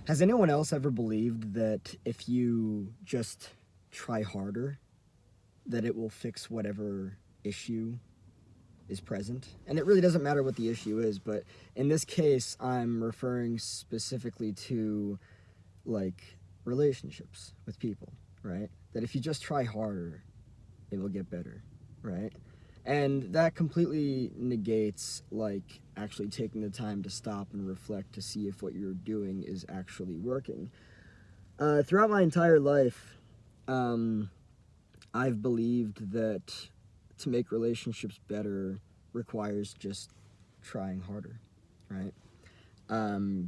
Has anyone else ever believed that if you just try harder, that it will fix whatever issue is present? And it really doesn't matter what the issue is, but in this case, I'm referring specifically to, like, relationships with people, right? That if you just try harder, it will get better, right? And that completely negates, like, actually taking the time to stop and reflect to see if what you're doing is actually working. Throughout my entire life, I've believed that to make relationships better requires just trying harder, right?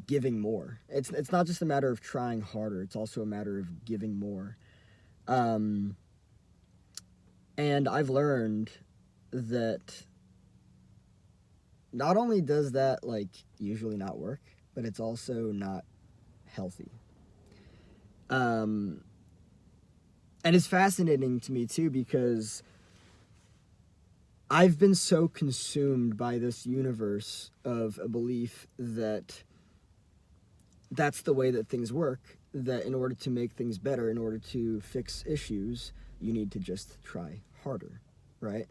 Giving more. It's not just a matter of trying harder, it's also a matter of giving more. Um, and I've learned that not only does that, like, usually not work, but it's also not healthy. Um, and it's fascinating to me too because I've been so consumed by this universe of a belief that that's the way that things work, that in order to make things better, in order to fix issues, you need to just try harder, right?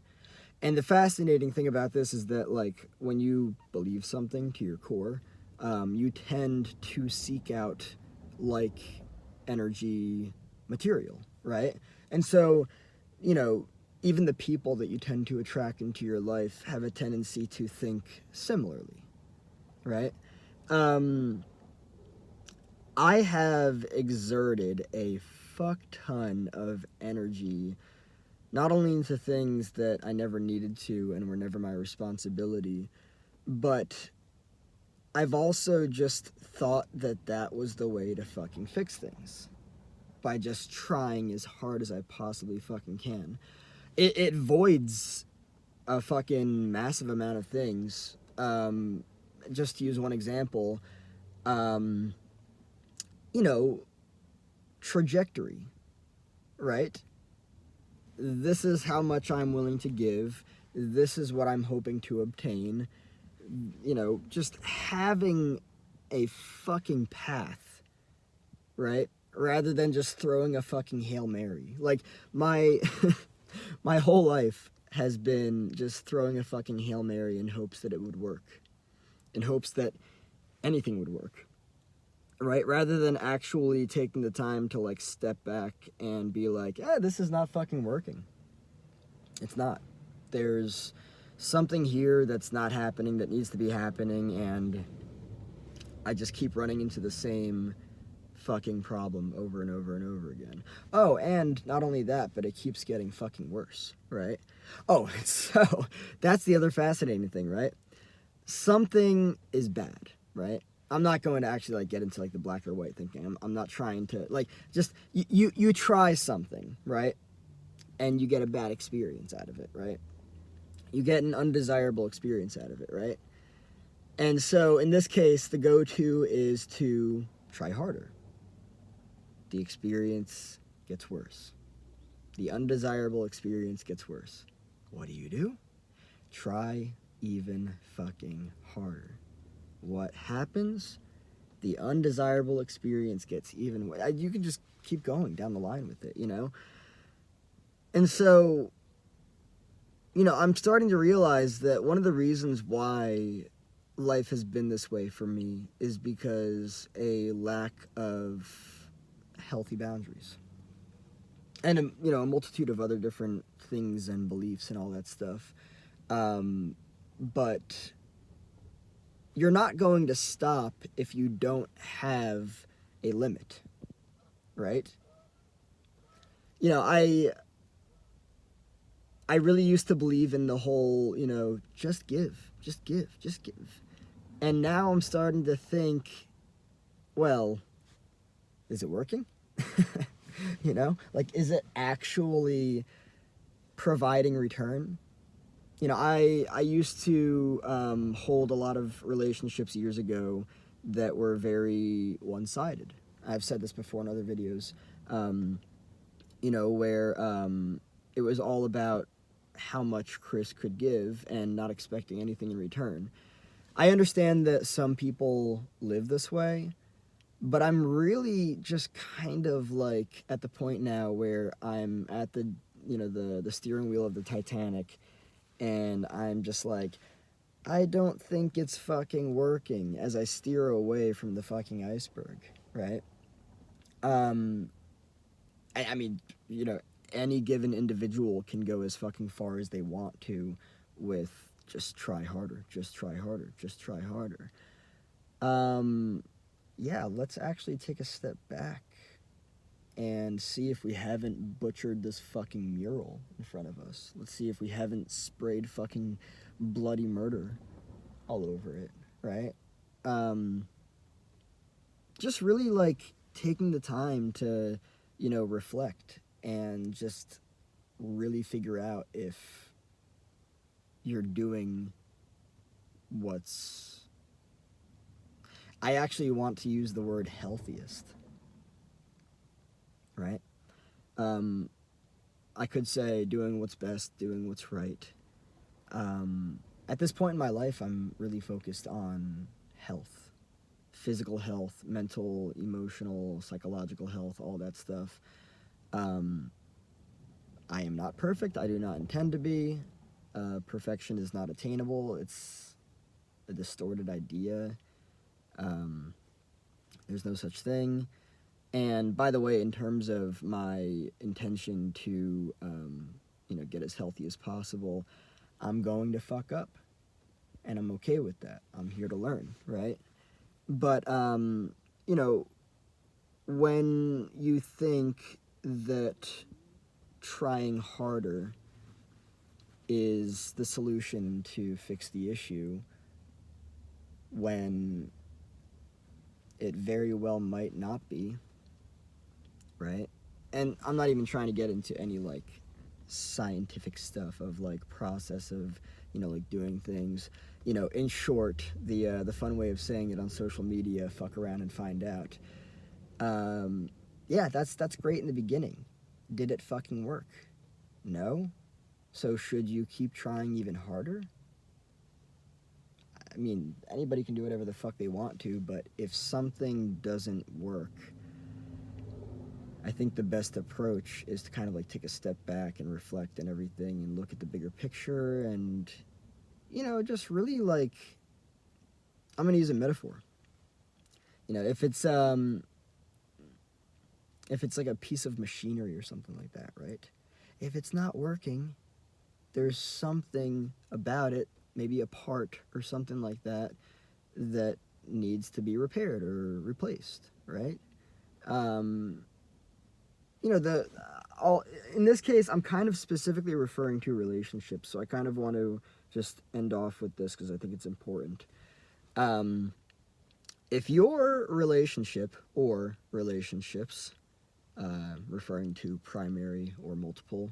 And the fascinating thing about this is that, like, when you believe something to your core, you tend to seek out, like, energy material, right? And so, you know, even the people that you tend to attract into your life have a tendency to think similarly, right? Um, I have exerted a fuck ton of energy, not only into things that I never needed to and were never my responsibility, but I've also just thought that that was the way to fucking fix things. By just trying as hard as I possibly fucking can. It voids a fucking massive amount of things. Just to use one example, um, you know, trajectory, right? This is how much I'm willing to give. This is what I'm hoping to obtain. You know, just having a fucking path, right? Rather than just throwing a fucking Hail Mary. Like, my my whole life has been just throwing a fucking Hail Mary in hopes that it would work. In hopes that anything would work. Right? Rather than actually taking the time to, like, step back and be like, this is not fucking working. It's not. There's something here that's not happening that needs to be happening, and I just keep running into the same fucking problem over and over and over again. Oh, and not only that, but it keeps getting fucking worse, right? Oh, so that's the other fascinating thing, right? Something is bad, right? I'm not going to actually, like, get into, like, the black or white thinking. I'm not trying to, like, just you try something, right? And you get a bad experience out of it, right? You get an undesirable experience out of it, right? And so in this case, the go-to is to try harder. The experience gets worse. The undesirable experience gets worse. What do? Try even fucking harder. What happens? The undesirable experience gets even worse. You can just keep going down the line with it, you know? And so, you know, I'm starting to realize that one of the reasons why life has been this way for me is because a lack of healthy boundaries. And, you know, a multitude of other different things and beliefs and all that stuff. But you're not going to stop if you don't have a limit, right? You know, I really used to believe in the whole, you know, just give, just give, just give. And now I'm starting to think, well, is it working? You know, like, is it actually providing return? You know, I used to hold a lot of relationships years ago that were very one-sided. I've said this before in other videos, you know, where it was all about how much Chris could give and not expecting anything in return. I understand that some people live this way, But I'm really just kind of like at the point now where I'm at the, the steering wheel of the Titanic, and I'm just like, I don't think it's fucking working as I steer away from the fucking iceberg, right? Um, I mean, any given individual can go as fucking far as they want to with just try harder, just try harder, just try harder. Um, yeah, let's actually take a step back and see if we haven't butchered this fucking mural in front of us. Let's see if we haven't sprayed fucking bloody murder all over it, right? Um, just really like taking the time to, reflect and just really figure out if you're doing what's. I actually want to use the word healthiest, right? Um, I could say doing what's best, doing what's right. At this point in my life, I'm really focused on health, physical health, mental, emotional, psychological health, all that stuff. Um, I am not perfect. I do not intend to be. Perfection is not attainable. It's a distorted idea. Um, there's no such thing. And by the way, in terms of my intention to, get as healthy as possible, I'm going to fuck up, and I'm okay with that. I'm here to learn, right? But when you think that trying harder is the solution to fix the issue, when it very well might not be, right? And I'm not even trying to get into any like scientific stuff of like process of like doing things. In short, the fun way of saying it on social media, fuck around and find out. Yeah, that's great in the beginning. Did it fucking work? No. So should you keep trying even harder? I mean, anybody can do whatever the fuck they want to, but if something doesn't work, I think the best approach is to kind of like take a step back and reflect and everything and look at the bigger picture and, just really like, I'm going to use a metaphor. If it's like a piece of machinery or something like that, right? If it's not working, there's something about it, maybe a part or something like that, that needs to be repaired or replaced, right? Um, the all in this case, I'm kind of specifically referring to relationships, so I kind of want to just end off with this because I think it's important. Um, if your relationship or relationships, referring to primary or multiple,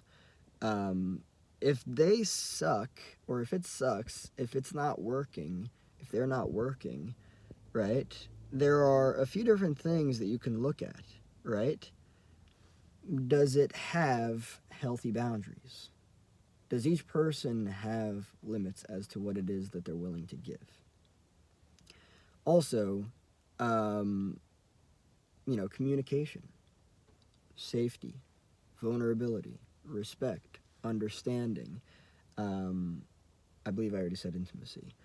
um, if they suck or if it sucks, if it's not working, if they're not working, right? There are a few different things that you can look at, right? Does it have healthy boundaries? Does each person have limits as to what it is that they're willing to give? Also, um, communication, safety, vulnerability, respect, understanding. Um, I believe I already said intimacy.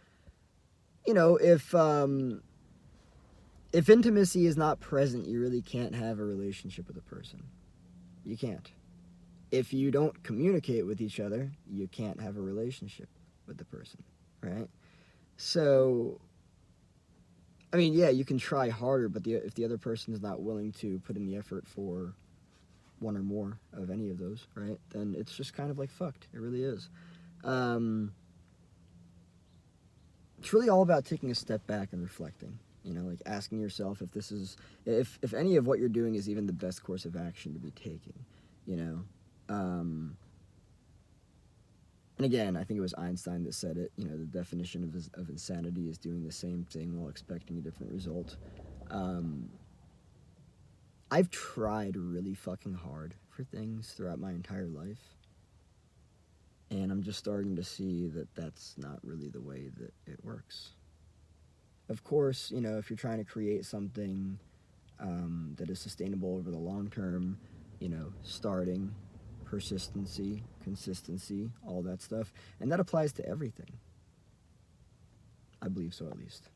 If intimacy is not present, you really can't have a relationship with a person. You can't. If you don't communicate with each other, you can't have a relationship with the person, right? So, I mean, yeah, you can try harder, but if the other person is not willing to put in the effort for one or more of any of those, right, then it's just kind of like fucked. It really is. It's really all about taking a step back and reflecting. Like asking yourself if this is, if any of what you're doing is even the best course of action to be taking. You know, and again, I think it was Einstein that said it. The definition of insanity is doing the same thing while expecting a different result. I've tried really fucking hard for things throughout my entire life, and I'm just starting to see that that's not really the way that it works. Of course, if you're trying to create something, that is sustainable over the long term, starting, persistency, consistency, all that stuff. And that applies to everything. I believe so, at least.